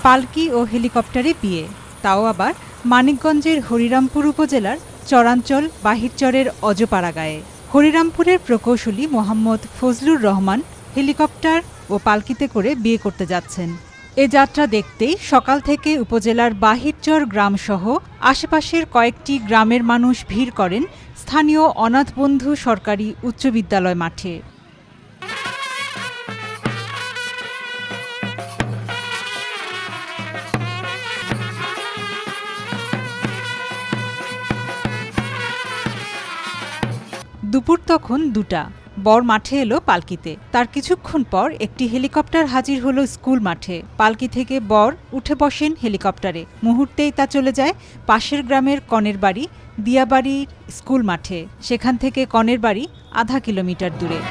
পালকি ও হেলিকপ্টারে বিয়ে, তাও আবার মানিকগঞ্জের হরিরামপুর উপজেলার চরাঞ্চল বাহিরচরের অজপাড়াগাঁয়ে। হরিরামপুরের প্রকৌশলী মোহাম্মদ ফজলুর রহমান হেলিকপ্টার ও পালকিতে করে বিয়ে করতে যাচ্ছেন। এ যাত্রা দেখতেই সকাল থেকে উপজেলার বাহিরচর গ্রামসহ আশেপাশের কয়েকটি গ্রামের মানুষ ভিড় করেন স্থানীয় অনাথ বন্ধু সরকারি উচ্চ বিদ্যালয় মাঠে। দুপুর তখন 2টা। বর মাঠে এলো পালকিতে। তার কিছুক্ষণ পর একটি হেলিকপ্টার হাজির হলো স্কুল মাঠে। পালকি থেকে বর উঠে বসেন হেলিকপ্টারে। মুহূর্তেই তা চলে যায় পাশের গ্রামের কনের বাড়ি দিয়াবাড়ির স্কুল মাঠে। সেখান থেকে কনের বাড়ি আধা কিলোমিটার দূরে।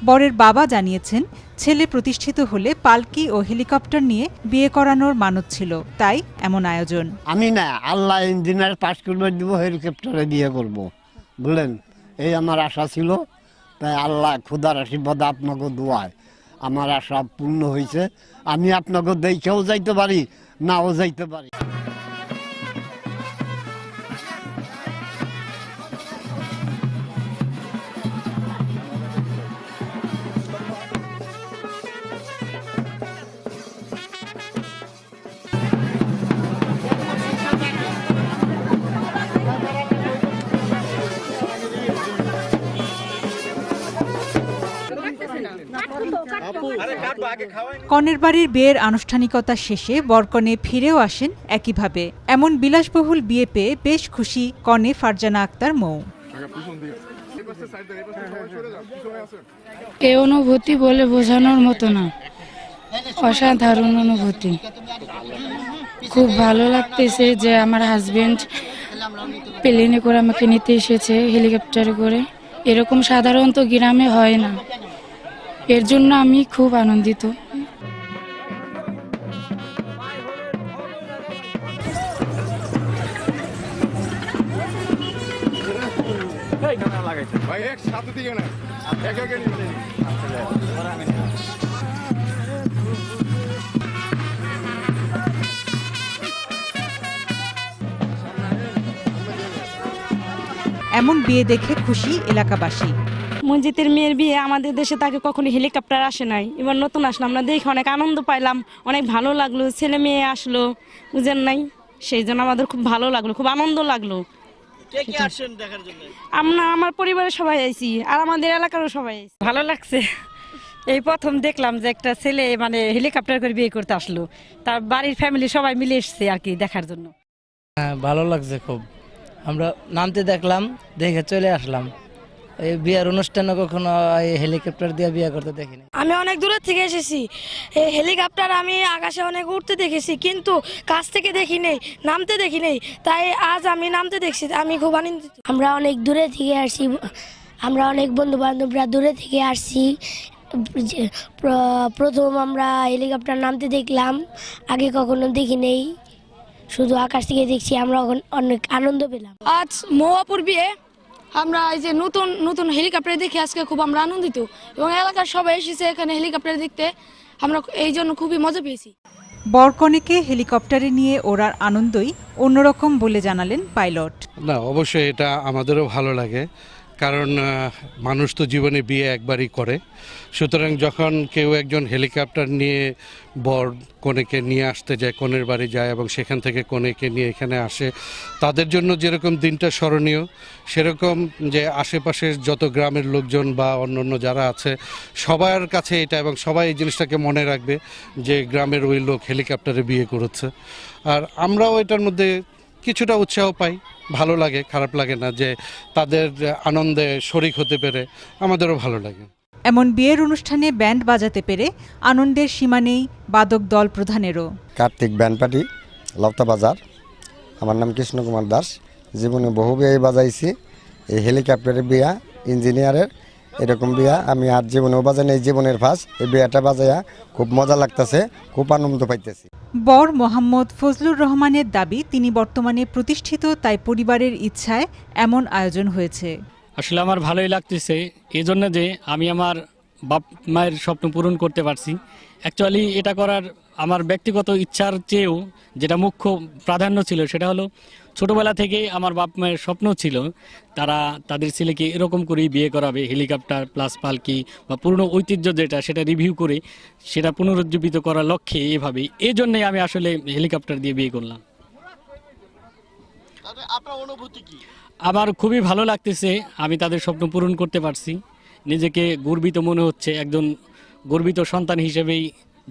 বরের বাবা জানিয়েছেন, ছেলে প্রতিষ্ঠিত হলে পালকি ও হেলিকপ্টার নিয়ে বিয়ে করানোর মানত ছিল, তাই এমন আয়োজন। আমি না, আল্লাহ ইঞ্জিনিয়ার পাস করবে দিব, হেলিকপ্টারে বিয়ে করব, বুঝলেন, এই আমার আশা ছিল। তাই আল্লাহ খুদার আশীর্বাদ আপনাকে দোয়ায় আমার আশা পূর্ণ হয়েছে। আমি আপনাকে দেখেও যাইতে পারি, নাও যাইতে পারি। কনের বাড়ির বিয়ের আনুষ্ঠানিকতা শেষে বরকনে ফিরেও আসেন একইভাবে। এমন বিলাসবহুল বিয়ে পেয়ে বেশ খুশি কনে ফারজানা আক্তার মৌ। এই অনুভূতি বলে বোঝানোর মতো না, অসাধারণ অনুভূতি। খুব ভালো লাগতেছে যে আমার হাজবেন্ড প্লেনে করে আমাকে নিতে এসেছে, হেলিকপ্টারে করে। এরকম সাধারণত গ্রামে হয় না, এর জন্য আমি খুব আনন্দিত। এমন বিয়ে দেখে খুশি এলাকাবাসী। মঞ্জিতের মেয়ের বিয়ে আমাদের দেশে তাকে কখনো হেলিকপ্টার আসে নাই, এবার নতুন আসলো, আমরা দেখে অনেক আনন্দ পাইলাম, অনেক ভালো লাগলো। ছেলে মেয়ে আসলো, বুঝেন নাই, সেই জন্য আমাদের খুব ভালো লাগলো, খুব আনন্দ লাগলো। আমরা আমার পরিবারের সবাই আইছি, আর আমাদের এলাকারও সবাই আইছি। ভালো লাগছে, এই প্রথম দেখলাম যে একটা ছেলে মানে হেলিকপ্টার করে বিয়ে করতে আসলো, তার বাড়ির ফ্যামিলি সবাই মিলে এসছে আর কি দেখার জন্য। হ্যাঁ, ভালো লাগছে খুব। আমরা নামতে দেখলাম, দেখে চলে আসলাম। এই বিয়ের অনুষ্ঠানে কখনো হেলিকপ্টার দিয়ে বিয়ে করতে দেখিনি। আমি অনেক দূরের থেকে এসেছি, এই হেলিকপ্টার আমি আকাশে অনেক উঠতে দেখেছি, কিন্তু কাছ থেকে দেখি নেই, নামতে দেখি নেই, তাই আজ আমি নামতে দেখছি, আমি খুব আনন্দিত। আমরা অনেক দূরে থেকে আসছি, আমরা অনেক বন্ধু বান্ধবরা দূরে থেকে আসছি। প্রথম আমরা হেলিকপ্টার নামতে দেখলাম, আগে কখনো দেখি নেই, শুধু আকাশ থেকে দেখছি, আমরা অনেক আনন্দ পেলাম। আজ মৌয়াপুর বিয়ে আমরা এই যে নতুন নতুন হেলিকপ্টার দেখে আজকে খুব আমরা আনন্দিত এবং এলাকার সবাই এসেছে এখানে হেলিকপ্টার দেখতে, আমরা এই জন্য খুবই মজা পেয়েছি। বরকনেকে হেলিকপ্টারে নিয়ে ওড়ার আনন্দই অন্যরকম বলে জানালেন পাইলট। না, অবশ্যই এটা আমাদেরও ভালো লাগে, কারণ মানুষ তো জীবনে বিয়ে একবারই করে। সুতরাং যখন কেউ একজন হেলিকপ্টার নিয়ে বর কনেকে নিয়ে আসতে যায়, কনের বাড়ি যায় এবং সেখান থেকে কনেকে নিয়ে এখানে আসে, তাদের জন্য যেরকম দিনটা স্মরণীয়, সেরকম যে আশেপাশের যত গ্রামের লোকজন বা অন্যান্য যারা আছে সবার কাছে এটা, এবং সবাই এই জিনিসটাকে মনে রাখবে যে গ্রামের ওই লোক হেলিকপ্টারে বিয়ে করেছে। আর আমরাও এটার মধ্যে কিছুটা উৎসাহ পাই, ভালো লাগে, খারাপ লাগে না, যে তাদের আনন্দে শরিক হতে পেরে আমাদেরও ভালো লাগে। এমন বিয়ের অনুষ্ঠানে ব্যান্ড বাজাতে পেরে আনন্দের সীমা নেই বাদক দল প্রধানেরও। কার্তিক ব্যান্ড পার্টি, লপ্তা বাজার। আমার নাম কৃষ্ণ কুমার দাস। জীবনে বহু বিয়ে বাজাইছি। এই হেলিকপ্টারের বিয়া, ইঞ্জিনিয়ারের এরকম বিয়া আমি আর জীবনেও বাজাই, এই জীবনের ফার্স্ট। এই বিয়াটা বাজাইয়া খুব মজা লাগতেছে, খুব আনন্দ পাইতেছি। বর মোহাম্মদ ফজলুর রহমানের দাবি, তিনি বর্তমানে প্রতিষ্ঠিত, তাই পরিবারের ইচ্ছায় এমন আয়োজন হয়েছে। আসলে আমার ভালোই লাগতেছে এই জন্য যে আমি আমার বাপ মায়ের স্বপ্ন পূরণ করতে পারছি। অ্যাকচুয়ালি এটা করার আমার ব্যক্তিগত ইচ্ছার চেয়েও যেটা মুখ্য প্রাধান্য ছিল সেটা হলো ছোটোবেলা থেকেই আমার বাপ মায়ের স্বপ্ন ছিল তারা তাদের ছেলেকে এরকম করেই বিয়ে করাবে, হেলিকপ্টার প্লাস পালকি বা পুরনো ঐতিহ্য যেটা সেটা রিভিউ করে সেটা পুনরুজ্জীবিত করার লক্ষ্যে এভাবেই, এই জন্যই আমি আসলে হেলিকপ্টার দিয়ে বিয়ে করলাম। আমার খুবই ভালো লাগতেছে, আমি তাদের স্বপ্ন পূরণ করতে পারছি, নিজেকে গর্বিত মনে হচ্ছে। একজন গর্বিত সন্তান হিসেবেই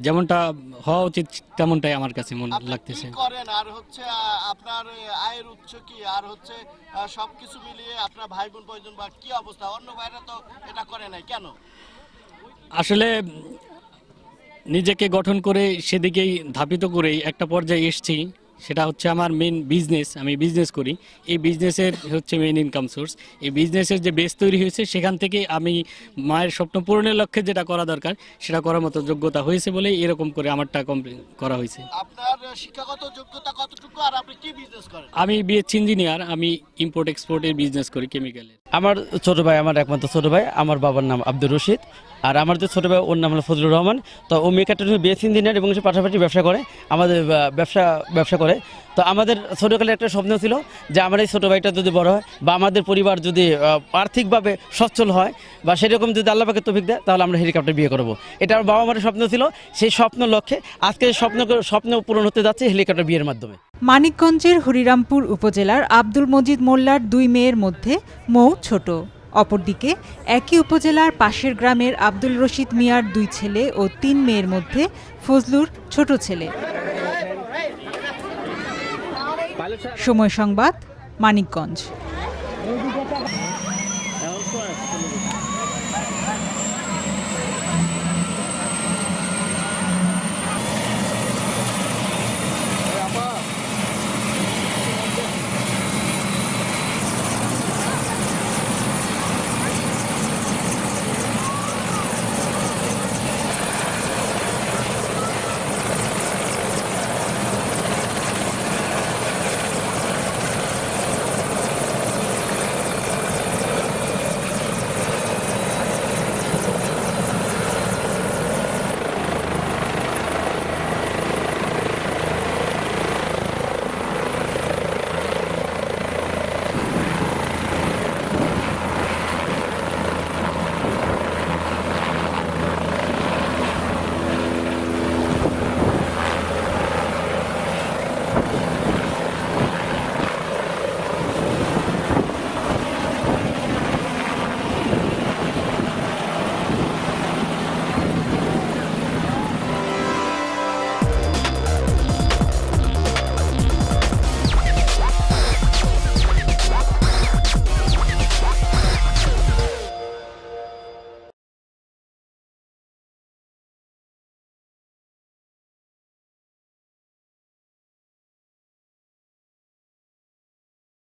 যেমনটা হওয়া উচিত তেমনটাই আমার কাছে মনে লাগতেছে। আর হচ্ছে আপনার আয়ের উৎস কি, আর হচ্ছে সবকিছু মিলিয়ে আপনার ভাই বোন প্রয়োজন বা কি অবস্থা? অন্য ভাইরা তো এটা করে নাই কেন? আসলে নিজেকে গঠন করে সেদিকেই ধাপিত করেই একটা পর্যায়ে এসেছি, সেটা হচ্ছে আমার মেন বিজনেস। আমি বিজনেস করি, এই বিজনেসের হচ্ছে মেন ইনকাম সোর্স। এই বিজনেসের যে বেস তৈরি হয়েছে সেখান থেকে আমি মায়ের স্বপ্ন পূরণের লক্ষ্যে যেটা করা দরকার সেটা করার মতো যোগ্যতা হয়েছে বলে এরকম করে আমারটা করা হয়েছে। আপনার শিক্ষাগত যোগ্যতা কতটুকু আর আপনি কি বিজনেস করেন? আমি বিএসসি ইঞ্জিনিয়ার, আমি ইম্পোর্ট এক্সপোর্টের বিজনেস করি কেমিক্যালের। আমার ছোট ভাই, আমার একমাত্র ছোট ভাই, আমার বাবার নাম আব্দুর রশিদ, আর আমার যে ছোট ভাই ওর নাম হলো ফজলুর রহমান। তো ও মেকাট্রনিক বিএসসি ইঞ্জিনিয়ার এবং সে পাশাপাশি ব্যবসা করে, আমাদের ব্যবসা করে। তো আমাদের ছোটোকালে একটা স্বপ্ন ছিল যে আমার এই ছোটো ভাইটা যদি বড় হয় বা আমাদের পরিবার যদি আর্থিকভাবে সচ্ছল হয় বা সেরকম যদি আল্লাহ পাকের তৌফিক দেয় তাহলে আমরা হেলিকপ্টার বিয়ে করব। এটা আমার বাবা মায়ের স্বপ্ন ছিল। সেই স্বপ্ন লক্ষ্যে আজকে স্বপ্ন পূরণ হতে যাচ্ছে হেলিকপ্টার বিয়ের মাধ্যমে। মানিকগঞ্জের হরিরামপুর উপজেলার আব্দুল মজিদ মোল্লার 2 মেয়ের মধ্যে মৌ ছোট। অপরদিকে একই উপজেলার পাশের গ্রামের আব্দুল রশিদ মিয়ার 2 ছেলে ও 3 মেয়ের মধ্যে ফজলুর ছোট ছেলে। সময় সংবাদ, মানিকগঞ্জ।